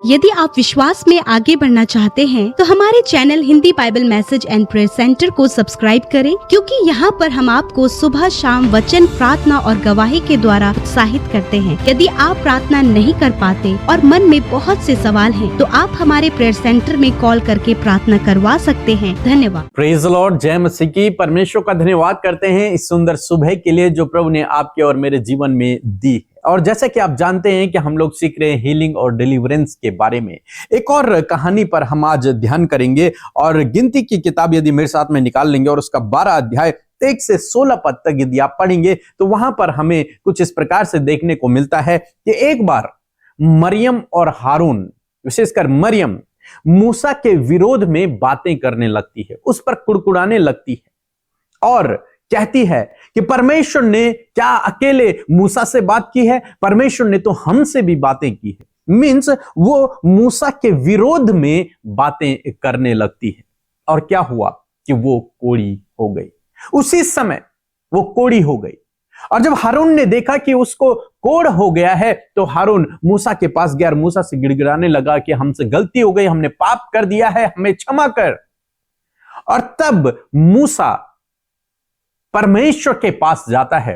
यदि आप विश्वास में आगे बढ़ना चाहते हैं तो हमारे channel Hindi Bible message and prayer centre को सब्सक्राइब करें, क्योंकि यहाँ पर हम आपको सुबह शाम वचन, प्रार्थना और गवाही के द्वारा उत्साहित करते हैं। यदि आप प्रार्थना नहीं कर पाते और मन में बहुत से सवाल हैं, तो आप हमारे प्रेयर सेंटर में कॉल करके प्रार्थना करवा सकते हैं। धन्यवाद। Praise the Lord. जय मसीह की। परमेश्वर का धन्यवाद करते हैं इस सुंदर सुबह के लिए जो प्रभु ने आपके और मेरे जीवन में दी। और जैसा कि आप जानते हैं कि हम लोग सीख रहे हैं हीलिंग और डिलीवरेंस के बारे में। एक और कहानी पर हम आज ध्यान करेंगे और गिनती की किताब यदि मेरे साथ में निकाल लेंगे और उसका 12 अध्याय 1 से 16 पद तक यदि आप पढ़ेंगे तो वहां पर हमें कुछ इस प्रकार से देखने को मिलता है कि एक बार मरियम और हारून, विशेषकर मरियम, मूसा के विरोध में बातें करने लगती है, उस पर कुड़कुड़ाने लगती है और कहती है कि परमेश्वर ने क्या अकेले मूसा से बात की है, परमेश्वर ने तो हमसे भी बातें की है। मींस वो मूसा के विरोध में बातें करने लगती है। और क्या हुआ कि वो कोढ़ी हो गई। उसी समय वो कोढ़ी हो गई। और जब हारून ने देखा कि उसको कोढ़ हो गया है तो हारून मूसा के पास गया और मूसा से गिड़गिड़ाने लगा कि हमसे गलती हो गई, हमने पाप कर दिया है, हमें क्षमा कर। और तब मूसा परमेश्वर के पास जाता है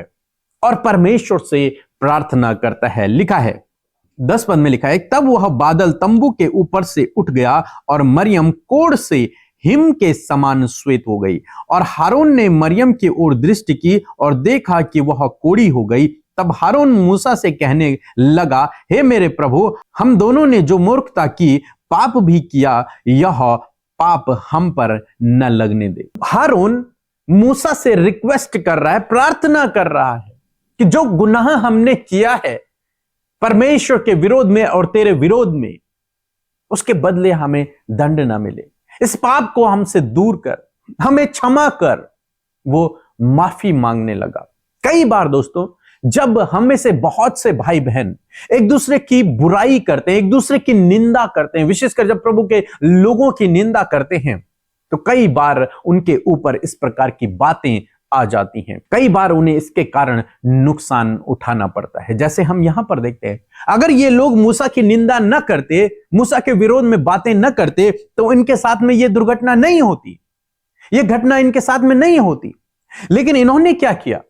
और परमेश्वर से प्रार्थना करता है। लिखा है 10 पद में लिखा है, तब वह बादल तंबू के ऊपर से उठ गया और मरियम कोढ़ से हिम के समान श्वेत हो गई। और हारून ने मरियम की ओर दृष्टि की और देखा कि वह कोढ़ी हो गई। तब हारून मूसा से कहने लगा, हे मेरे प्रभु, हम दोनों ने जो मूर्खता की, पाप भी किया, यह पाप हम पर न लगने दे। हारून मूसा से रिक्वेस्ट कर रहा है, प्रार्थना कर रहा है कि जो गुनाह हमने किया है परमेश्वर के विरोध में और तेरे विरोध में, उसके बदले हमें दंड ना मिले। इस पाप को हमसे दूर कर, हमें क्षमा कर। वो माफी मांगने लगा। कई बार दोस्तों, जब हम में से बहुत से भाई बहन एक दूसरे की बुराई करते हैं, एक दूसरे की निंदा करते हैं, विशेषकर जब प्रभु के लोगों की निंदा करते हैं, तो कई बार उनके ऊपर इस प्रकार की बातें आ जाती हैं। कई बार उन्हें इसके कारण नुकसान उठाना पड़ता है। जैसे हम यहां पर देखते हैं, अगर ये लोग मूसा की निंदा न करते, मूसा के विरोध में बातें न करते, तो इनके साथ में ये दुर्घटना नहीं होती, ये घटना इनके साथ में नहीं होती। लेकिन इन्होंने क्या किया?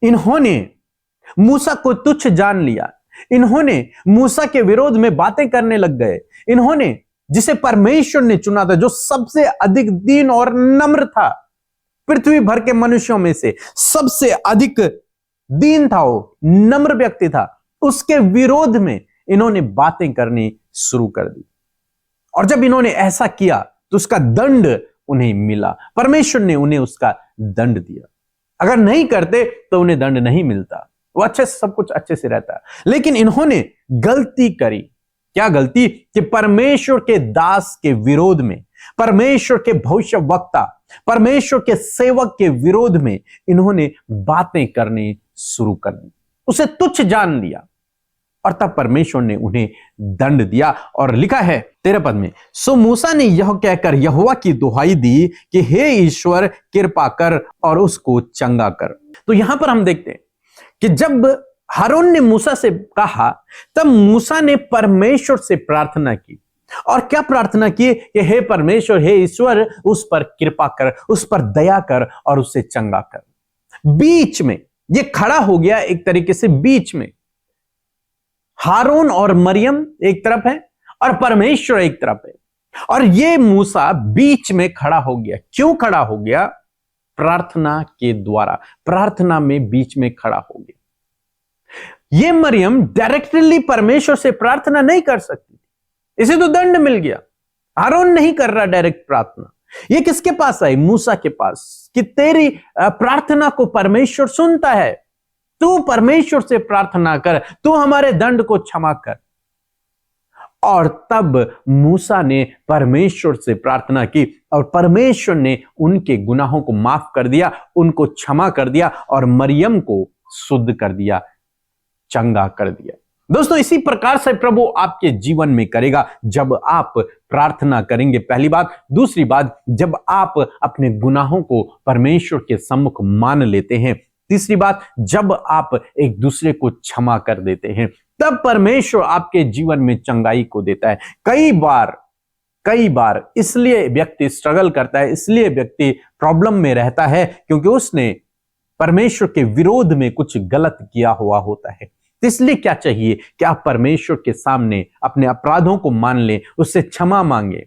इन्होंने मूसा को तुच्छ जान लिया। इन्होंने मूसा के विरोध में बातें करने लग गए। इन्होंने जिसे परमेश्वर ने चुना था, जो सबसे अधिक दीन और नम्र था, पृथ्वी भर के मनुष्यों में से सबसे अधिक दीन था, वो नम्र व्यक्ति था, उसके विरोध में इन्होंने बातें करनी शुरू कर दी। और जब इन्होंने ऐसा किया तो उसका दंड उन्हें मिला। परमेश्वर ने उन्हें उसका दंड दिया। अगर नहीं करते तो उन्हें दंड नहीं मिलता, वो अच्छे से सब कुछ अच्छे से रहता। लेकिन इन्होंने गलती करी। क्या गलती? कि परमेश्वर के दास के विरोध में, परमेश्वर के भविष्यवक्ता, परमेश्वर के सेवक के विरोध में इन्होंने बातें करनी शुरू कर दी, उसे तुच्छ जान लिया। और तब परमेश्वर ने उन्हें दंड दिया। और लिखा है 13 पद में, सो मूसा ने यह कहकर यहोवा की दुहाई दी कि हे ईश्वर, कृपा कर और उसको चंगा कर। तो यहां पर हम देखते हैं कि जब हारून ने मूसा से कहा, तब मूसा ने परमेश्वर से प्रार्थना की। और क्या प्रार्थना की? कि हे परमेश्वर, हे ईश्वर, उस पर कृपा कर, उस पर दया कर और उसे चंगा कर। बीच में ये खड़ा हो गया, एक तरीके से बीच में हारून और मरियम एक तरफ है और परमेश्वर एक तरफ है, और ये मूसा बीच में खड़ा हो गया। क्यों खड़ा हो गया? प्रार्थना के द्वारा, प्रार्थना में बीच में खड़ा हो गया। ये मरियम डायरेक्टली परमेश्वर से प्रार्थना नहीं कर सकती, इसे तो दंड मिल गया। हारून नहीं कर रहा डायरेक्ट प्रार्थना। ये किसके पास आई? मूसा के पास, कि तेरी प्रार्थना को परमेश्वर सुनता है, तू परमेश्वर से प्रार्थना कर, तू हमारे दंड को क्षमा कर। और तब मूसा ने परमेश्वर से प्रार्थना की और परमेश्वर ने उनके गुनाहों को माफ कर दिया, उनको क्षमा कर दिया और मरियम को शुद्ध कर दिया, चंगा कर दिया। दोस्तों, इसी प्रकार से प्रभु आपके जीवन में करेगा जब आप प्रार्थना करेंगे, पहली बात। दूसरी बात, जब आप अपने गुनाहों को परमेश्वर के सम्मुख मान लेते हैं। तीसरी बात, जब आप एक दूसरे को क्षमा कर देते हैं, तब परमेश्वर आपके जीवन में चंगाई को देता है। कई बार इसलिए व्यक्ति स्ट्रगल करता है, इसलिए व्यक्ति प्रॉब्लम में रहता है, क्योंकि उसने परमेश्वर के विरोध में कुछ गलत किया हुआ होता है। इसलिए क्या चाहिए कि आप परमेश्वर के सामने अपने अपराधों को मान लें, उससे क्षमा मांगे,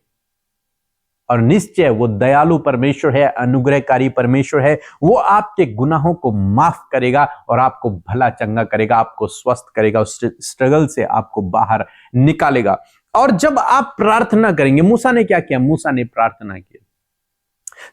और निश्चय वो दयालु परमेश्वर है, अनुग्रहकारी परमेश्वर है। वो आपके गुनाहों को माफ करेगा और आपको भला चंगा करेगा, आपको स्वस्थ करेगा, उस स्ट्रगल से आपको बाहर निकालेगा। और जब आप प्रार्थना करेंगे, मूसा ने क्या किया? मूसा ने प्रार्थना की।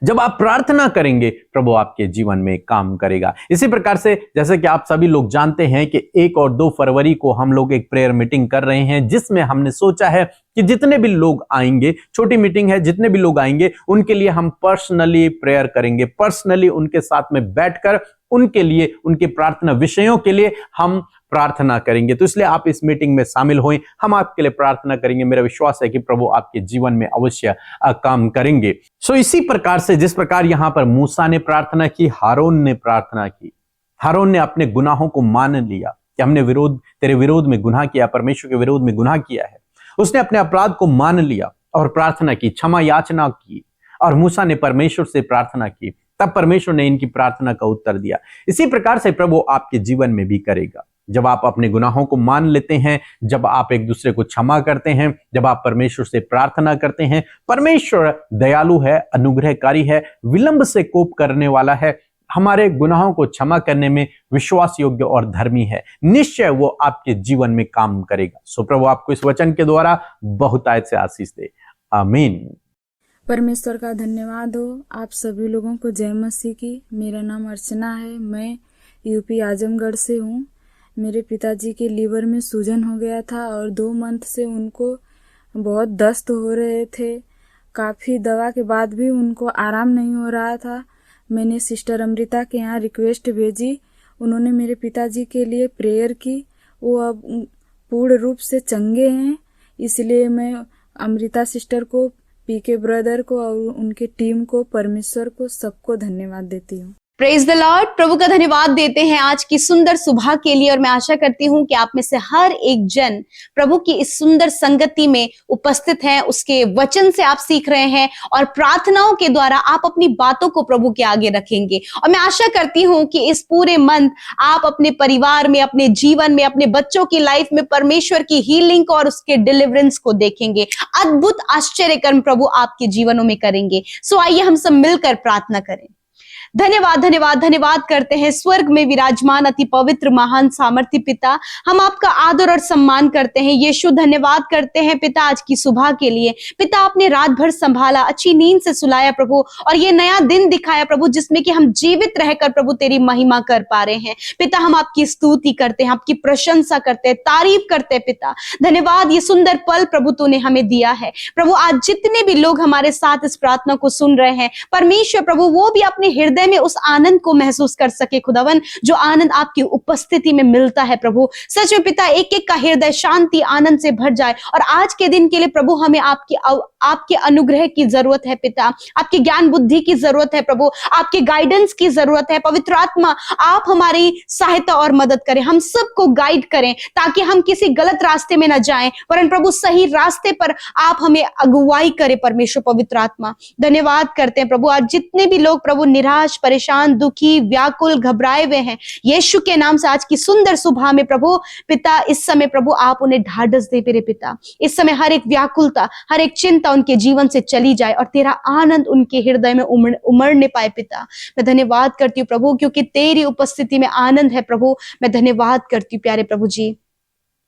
जब आप प्रार्थना करेंगे, प्रभु आपके जीवन में काम करेगा। इसी प्रकार से जैसे कि आप सभी लोग जानते हैं कि 1 और 2 फरवरी को हम लोग एक प्रेयर मीटिंग कर रहे हैं, जिसमें हमने सोचा है कि जितने भी लोग आएंगे, छोटी मीटिंग है, जितने भी लोग आएंगे उनके लिए हम पर्सनली प्रेयर करेंगे, पर्सनली उनके साथ में बैठकर उनके लिए, उनके प्रार्थना विषयों के लिए हम प्रार्थना करेंगे। तो इसलिए आप इस मीटिंग में शामिल हों, हम आपके लिए प्रार्थना करेंगे। मेरा विश्वास है कि प्रभु आपके जीवन में अवश्य काम करेंगे। सो इसी प्रकार से जिस प्रकार यहां पर मूसा ने प्रार्थना की, हारून ने प्रार्थना की। हारून ने अपने गुनाहों को मान लिया कि हमने तेरे विरोध में गुनाह किया, परमेश्वर के विरोध में गुनाह किया है। उसने अपने अपराध को मान लिया और प्रार्थना की, क्षमा याचना की, और मूसा ने परमेश्वर से प्रार्थना की। तब परमेश्वर ने इनकी प्रार्थना का उत्तर दिया। इसी प्रकार से प्रभु आपके जीवन में भी करेगा। जब आप अपने गुनाहों को मान लेते हैं, जब आप एक दूसरे को क्षमा करते हैं, जब आप परमेश्वर से प्रार्थना करते हैं, परमेश्वर दयालु है, अनुग्रहकारी है, विलंब से कोप करने वाला है, हमारे गुनाहों को क्षमा करने में विश्वास योग्य और धर्मी है। निश्चय वो आपके जीवन में काम करेगा। सो प्रभु आपको इस वचन के द्वारा बहुतायत से आशीष दे। आमीन। परमेश्वर का धन्यवाद हो। आप सभी लोगों को जय मसीह की। मेरा नाम अर्चना है, मैं यूपी आजमगढ़ से हूँ। मेरे पिताजी के लीवर में सूजन हो गया था और 2 मंथ से उनको बहुत दस्त हो रहे थे। काफ़ी दवा के बाद भी उनको आराम नहीं हो रहा था। मैंने सिस्टर अमृता के यहाँ रिक्वेस्ट भेजी, उन्होंने मेरे पिताजी के लिए प्रेयर की। वो अब पूर्ण रूप से चंगे हैं। इसलिए मैं अमृता सिस्टर को, पीके ब्रदर को और उनके टीम को, परमेश्वर को, सबको धन्यवाद देती हूँ। Praise the Lord. प्रभु का धन्यवाद देते हैं आज की सुंदर सुबह के लिए, और मैं आशा करती हूँ कि आप में से हर एक जन प्रभु की इस सुंदर संगति में उपस्थित हैं, उसके वचन से आप सीख रहे हैं और प्रार्थनाओं के द्वारा आप अपनी बातों को प्रभु के आगे रखेंगे। और मैं आशा करती हूँ कि इस पूरे मंथ आप अपने परिवार में, अपने जीवन में, अपने बच्चों की लाइफ में परमेश्वर की हीलिंग और उसके डिलीवरेंस को देखेंगे। अद्भुत आश्चर्य कर्म प्रभु आपके जीवनों में करेंगे। सो आइए हम सब मिलकर प्रार्थना करें। धन्यवाद धन्यवाद धन्यवाद करते हैं स्वर्ग में विराजमान अति पवित्र महान सामर्थ्य पिता, हम आपका आदर और सम्मान करते हैं। यीशु धन्यवाद करते हैं पिता आज की सुबह के लिए। पिता आपने रात भर संभाला, अच्छी नींद से सुलाया प्रभु, और ये नया दिन दिखाया प्रभु जिसमें कि हम जीवित रहकर प्रभु तेरी महिमा कर पा रहे हैं। पिता हम आपकी स्तुति करते हैं, आपकी प्रशंसा करते हैं, तारीफ करते हैं पिता। धन्यवाद, ये सुंदर पल प्रभु तूने हमें दिया है प्रभु। आज जितने भी लोग हमारे साथ इस प्रार्थना को सुन रहे हैं परमेश्वर प्रभु, वो भी अपने हृदय में उस आनंद को महसूस कर सके खुदावन, जो आनंद आपकी उपस्थिति में मिलता है प्रभु। सच में पिता एक एक का हृदय शांति आनंद से भर जाए। और आज के दिन के लिए प्रभु हमें आपके अनुग्रह की जरूरत है पिता, आपकी ज्ञान बुद्धि की जरूरत है प्रभु, आपके गाइडेंस की जरूरत है। पवित्र आत्मा आप हमारी सहायता और मदद करें, हम सबको गाइड करें ताकि हम किसी गलत रास्ते में न जाएं, वरन प्रभु सही रास्ते पर आप हमें अगुवाई करें। परमेश्वर पवित्र आत्मा धन्यवाद करते हैं प्रभु। आज जितने भी लोग प्रभु निराश, परेशान, दुखी, व्याकुल, घबराए हुए हैं, यीशु के नाम से आज की सुंदर सुबह में प्रभु पिता इस समय प्रभु आप उन्हें ढाढ़स दे मेरे पिता। इस समय हर एक व्याकुलता, हर एक चिंता उनके जीवन से चली जाए और तेरा आनंद उनके हृदय में उमड़ने पाए पिता। मैं धन्यवाद करती हूँ प्रभु, क्योंकि तेरी उपस्थिति में आनंद है प्रभु। मैं धन्यवाद करती हूँ प्यारे प्रभु जी,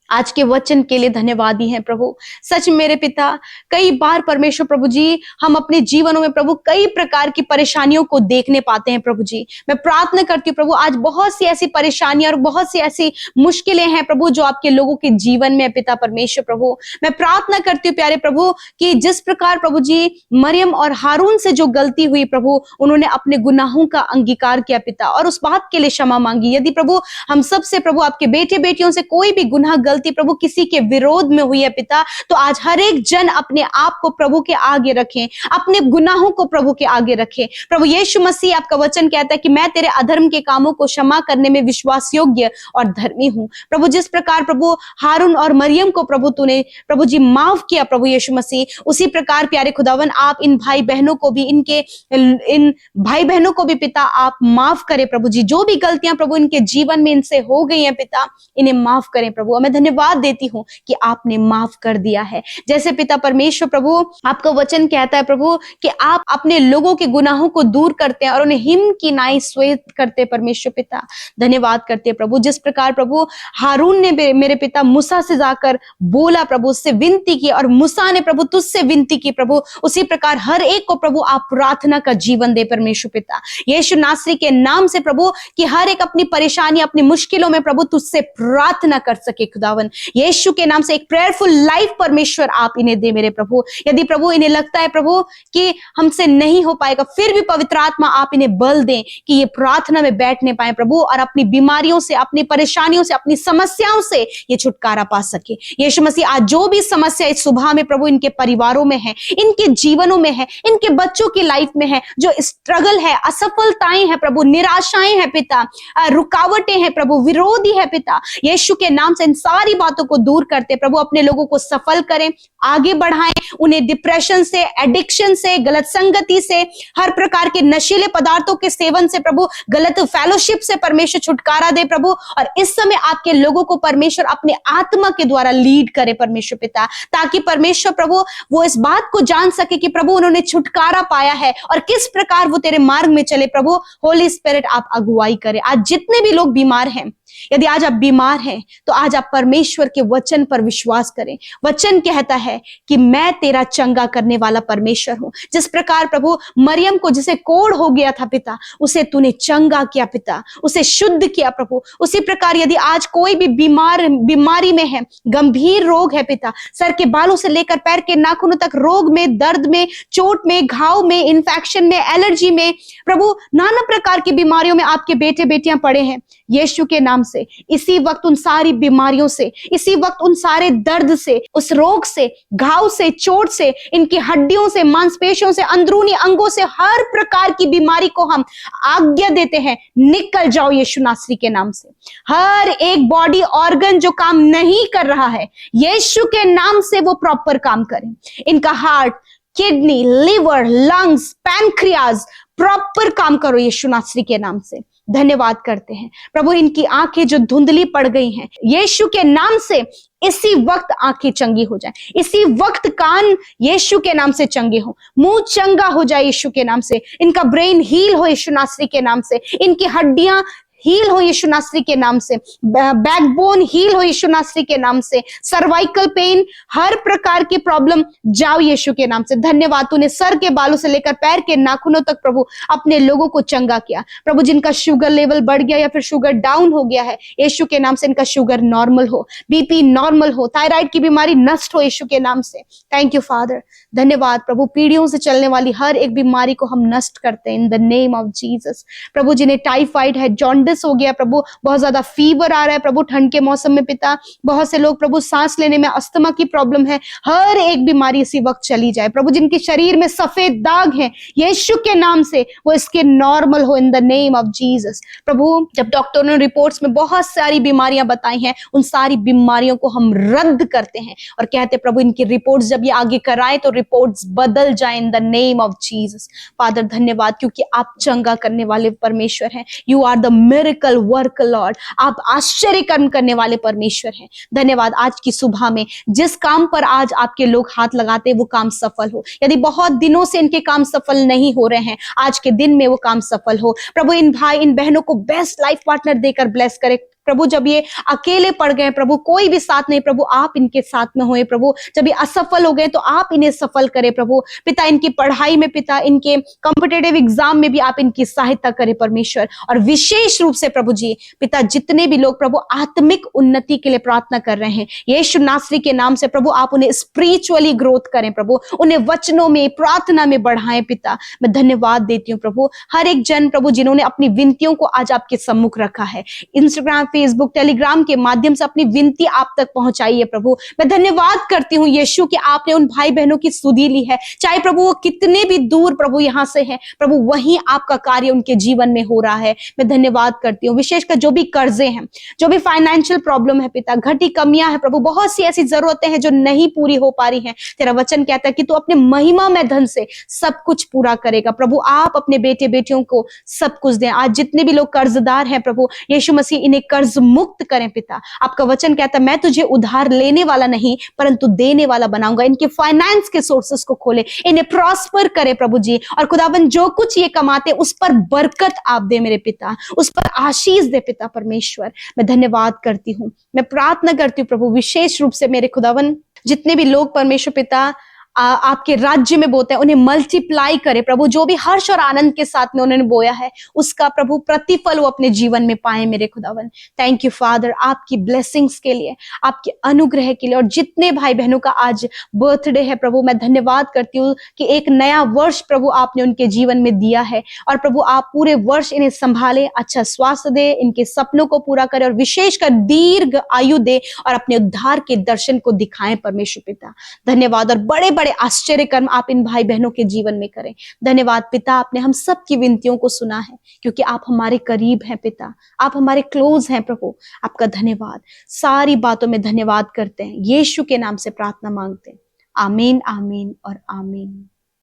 आज के वचन के लिए धन्यवादी हैं प्रभु। सच मेरे पिता, कई बार परमेश्वर प्रभु जी हम अपने जीवनों में प्रभु कई प्रकार की परेशानियों को देखने पाते हैं प्रभु जी। मैं प्रार्थना करती हूँ प्रभु, आज बहुत सी ऐसी परेशानियां और बहुत सी ऐसी मुश्किलें हैं प्रभु जो आपके लोगों के जीवन में है पिता परमेश्वर प्रभु। मैं प्रार्थना करती हूँ प्यारे प्रभु कि जिस प्रकार प्रभु जी मरियम और हारून से जो गलती हुई प्रभु, उन्होंने अपने गुनाहों का अंगीकार किया पिता और उस बात के लिए क्षमा मांगी। यदि प्रभु हम सबसे प्रभु आपके बेटे बेटियों से कोई भी गुनाह गलती प्रभु किसी के विरोध में हुई है पिता, तो आज हर एक जन अपने आप को प्रभु के आगे रखें, अपने गुनाहों को प्रभु के आगे रखें। प्रभु यीशु मसीह, आपका वचन कहता है कि मैं तेरे अधर्म के कामों को क्षमा करने में विश्वास योग्य और धर्मी हूं। प्रभु जिस प्रकार प्रभु हारून और मरियम को प्रभु तूने प्रभु जी माफ किया प्रभु यीशु मसीह, उसी प्रकार प्यारे खुदावन आप इन भाई बहनों को भी, इन भाई बहनों को भी पिता आप माफ करें प्रभु जी। जो भी गलतियां प्रभु इनके जीवन में इनसे हो गई हैं पिता, इन्हें माफ करें प्रभु। मैं धन्यवाद देती हूं कि आपने माफ कर दिया है। जैसे पिता परमेश्वर प्रभु आपका वचन कहता है प्रभु कि आप अपने लोगों के गुनाहों को दूर करते हैं और उन्हें हिम की नाई श्वेत करते परमेश्वर पिता, धन्यवाद करते हैं प्रभु। जिस प्रकार प्रभु हारून ने मेरे पिता मूसा से जाकर बोला प्रभु, उससे विनती की और मूसा ने प्रभु तुझसे विनती की प्रभु, उसी प्रकार हर एक को प्रभु आप प्रार्थना का जीवन दे परमेश्वर पिता। यीशु नासरी के नाम से प्रभु कि हर एक अपनी परेशानी, अपनी मुश्किलों में प्रभु तुझसे प्रार्थना कर सके खुदावन। यीशु के नाम से एक प्रेयरफुल लाइफ परमेश्वर आप इन्हें दे मेरे प्रभु। यदि प्रभु इन्हें लगता है प्रभु कि हमसे नहीं हो पाएगा, फिर भी पवित्र आत्मा आप इन्हें बल दें कि ये प्रार्थना में बैठने पाए प्रभु और अपनी बीमारियों से, अपनी परेशानियों से, अपनी समस्याओं से ये छुटकारा पा सके। यीशु मसीह आज जो भी समस्या इस सुबह में प्रभु इनके परिवारों में है, इनके जीवनों में है, इनके बच्चों की लाइफ में है, जो स्ट्रगल है, असफलताएं हैं प्रभु, निराशाएं हैं पिता, रुकावटें हैं प्रभु, विरोधी है पिता, यीशु के नाम से इन सारी बातों को दूर करते प्रभु अपने लोगों को सफल करें, आगे बढ़ाएं, उन्हें डिप्रेशन से, एडिक्शन से, गलत संगति से, हर प्रकार के नशीले पदार्थों के सेवन से प्रभु, गलत फेलोशिप से परमेश्वर छुटकारा दे प्रभु। और इस समय आपके लोगों को परमेश्वर अपने आत्मा के द्वारा लीड करे परमेश्वर पिता, ताकि परमेश्वर प्रभु वो इस बात को जान सके कि प्रभु उन्होंने छुटकारा पाया है और किस प्रकार वो तेरे मार्ग में चले प्रभु। होली स्पिरिट आप अगुवाई करे। आज जितने भी लोग बीमार हैं, यदि आज आप बीमार हैं तो आज आप परमेश्वर के वचन पर विश्वास करें। वचन कहता है कि मैं तेरा चंगा करने वाला परमेश्वर हूं। जिस प्रकार प्रभु मरियम को जिसे कोढ़ हो गया था पिता, उसे तूने चंगा किया पिता, उसे शुद्ध किया प्रभु। उसी प्रकार यदि आज कोई भी बीमारी में है, गंभीर रोग है पिता, सर के बालों से लेकर पैर के नाखूनों तक रोग में, दर्द में, चोट में, घाव में, इन्फेक्शन में, एलर्जी में प्रभु, नाना प्रकार की बीमारियों में आपके बेटे बेटियां पड़े हैं, यीशु के नाम से इसी वक्त उन सारी बीमारियों से, इसी वक्त उन सारे दर्द से, उस रोग से, घाव से, चोट से, इनकी हड्डियों से, मांसपेशियों से, अंदरूनी अंगों से, हर प्रकार की बीमारी को हम आज्ञा देते हैं, निकल जाओ यीशु नासरी के नाम से। हर एक बॉडी ऑर्गन जो काम नहीं कर रहा है, यीशु के नाम से वो प्रॉपर काम करें। इनका heart, kidney, liver, lungs, pancreas proper काम करो यीशु नासरी के नाम से। धन्यवाद करते हैं प्रभु, इनकी आंखें जो धुंधली पड़ गई हैं, यीशु के नाम से इसी वक्त आंखें चंगी हो जाए, इसी वक्त कान यीशु के नाम से चंगे हो, मुंह चंगा हो जाए यीशु के नाम से, इनका ब्रेन हील हो यीशु नासरी के नाम से, इनकी हड्डियां हील हो यीशु नासरी के नाम से, बैकबोन हील हो यीशु नासरी के नाम से, सर्वाइकल पेन, हर प्रकार की प्रॉब्लम जाओ यीशु के नाम से। धन्यवाद, तूने सर के बालों से लेकर पैर के नाखूनों तक प्रभु अपने लोगों को चंगा किया प्रभु। जिनका शुगर लेवल बढ़ गया या फिर शुगर डाउन हो गया है, यीशु के नाम से इनका शुगर नॉर्मल हो, बीपी नॉर्मल हो, थायराइड की बीमारी नष्ट हो यीशु के नाम से। थैंक यू फादर, धन्यवाद प्रभु। पीढ़ियों से चलने वाली हर एक बीमारी को हम नष्ट करते हैं in the name of Jesus. प्रभु जिन्हें टाइफाइड है, जॉन्डिस हो गया प्रभु, बहुत ज्यादा फीवर आ रहा है प्रभु ठंड के मौसम में पिता, बहुत से लोग प्रभु सांस लेने में अस्थमा की प्रॉब्लम है, हर एक बीमारी इसी वक्त चली जाए प्रभु। जिनके शरीर में सफेद दाग हैं, यीशु के नाम से वो इसके नॉर्मल हो in the name of Jesus. प्रभु जब डॉक्टरों ने रिपोर्ट्स में बहुत सारी बीमारियां बताई हैं, उन सारी बीमारियों को हम रद्द करते हैं और कहते प्रभु इनकी रिपोर्ट्स जब ये आगे कराएं तो रिपोर्ट्स बदल जाए in the name of Jesus. Father धन्यवाद, क्योंकि आप चंगा करने वाले परमेश्वर हैं। You are the miracle work Lord, आप आश्चर्य कर्म करने वाले परमेश्वर हैं। धन्यवाद, आज की सुबह में जिस काम पर आज आपके लोग हाथ लगाते वो काम सफल हो। यदि बहुत दिनों से इनके काम सफल नहीं हो रहे हैं, आज के दिन में वो काम सफल हो प्रभु। इन भाई इन बहनों को बेस्ट लाइफ पार्टनर देकर ब्लेस करे प्रभु। जब ये अकेले पड़ गए प्रभु, कोई भी साथ नहीं प्रभु, आप इनके साथ में होए प्रभु। जब ये असफल हो गए तो आप इन्हें सफल करें प्रभु पिता। इनकी पढ़ाई में पिता, इनके कॉम्पिटिटिव एग्जाम में भी आप इनकी सहायता करें परमेश्वर। और विशेष रूप से प्रभु जी पिता, जितने भी लोग प्रभु आत्मिक उन्नति के लिए प्रार्थना कर रहे हैं, यीशु नासरी के नाम से प्रभु आप उन्हें स्पिरिचुअली ग्रोथ करें प्रभु, उन्हें वचनों में, प्रार्थना में बढ़ाएं पिता। मैं धन्यवाद देती हूँ प्रभु हर एक जन प्रभु जिन्होंने अपनी विनतियों को आज आपके सम्मुख रखा है, इंस्टाग्राम फेसबुक, टेलीग्राम के माध्यम से अपनी विनती आप तक पहुंचाई है प्रभु। मैं धन्यवाद करती हूँ यीशु कि आपने उन भाई बहनों की सुधि ली है, चाहे प्रभु वो कितने भी दूर प्रभु यहाँ से हैं, प्रभु वहीं आपका कार्य उनके जीवन में हो रहा है। मैं धन्यवाद करती हूँ विशेषकर जो भी कर्जे हैं, जो भी फाइनेंशियल प्रॉब्लम है पिता, घटी कमियां है प्रभु, बहुत सी ऐसी जरूरतें हैं जो नहीं पूरी हो पा रही हैं। तेरा वचन कहता है कि तू अपने महिमा में धन से सब कुछ पूरा करेगा। प्रभु आप अपने बेटे बेटियों को सब कुछ दें। आज जितने भी लोग कर्जदार हैं प्रभु यीशु मसीह इन्हें कर्ज मुक्त करें पिता। आपका वचन कहता है मैं तुझे उधार लेने वाला नहीं परंतु देने वाला बनाऊंगा। इनके फाइनेंस के सोर्सेस को खोले, इन्हें प्रॉस्पर करे प्रभु जी, और खुदावन जो कुछ ये कमाते उस पर बरकत आप दे मेरे पिता, उस पर आशीष दे पिता परमेश्वर। मैं धन्यवाद करती हूँ, मैं प्रार्थना करती हूँ प्रभु विशेष रूप से मेरे खुदावन जितने भी लोग परमेश्वर पिता आपके राज्य में बोते हैं उन्हें मल्टीप्लाई करे प्रभु। जो भी हर्ष और आनंद के साथ में उन्होंने बोया है उसका प्रभु प्रतिफल वो अपने जीवन में पाए मेरे खुदावन। थैंक यू फादर आपकी ब्लेसिंग्स के लिए, आपके अनुग्रह के लिए। और जितने भाई बहनों का आज बर्थडे है प्रभु मैं धन्यवाद करती हूँ कि एक नया वर्ष प्रभु आपने उनके जीवन में दिया है, और प्रभु आप पूरे वर्ष इन्हें संभाले, अच्छा स्वास्थ्य दे, इनके सपनों को पूरा करे और विशेषकर दीर्घ आयु दे और अपने उद्धार के दर्शन को दिखाएं परमेश्वर पिता। धन्यवाद, और बड़े बड़े आश्चर्य कर्म आप इन भाई बहनों के जीवन में करें। धन्यवाद पिता, आपने हम सब की विनतियों को सुना है क्योंकि आप हमारे करीब हैं पिता, आप हमारे क्लोज हैं प्रभु। आपका धन्यवाद, सारी बातों में धन्यवाद करते हैं, यीशु के नाम से प्रार्थना मांगते हैं। आमीन आमीन और आमीन।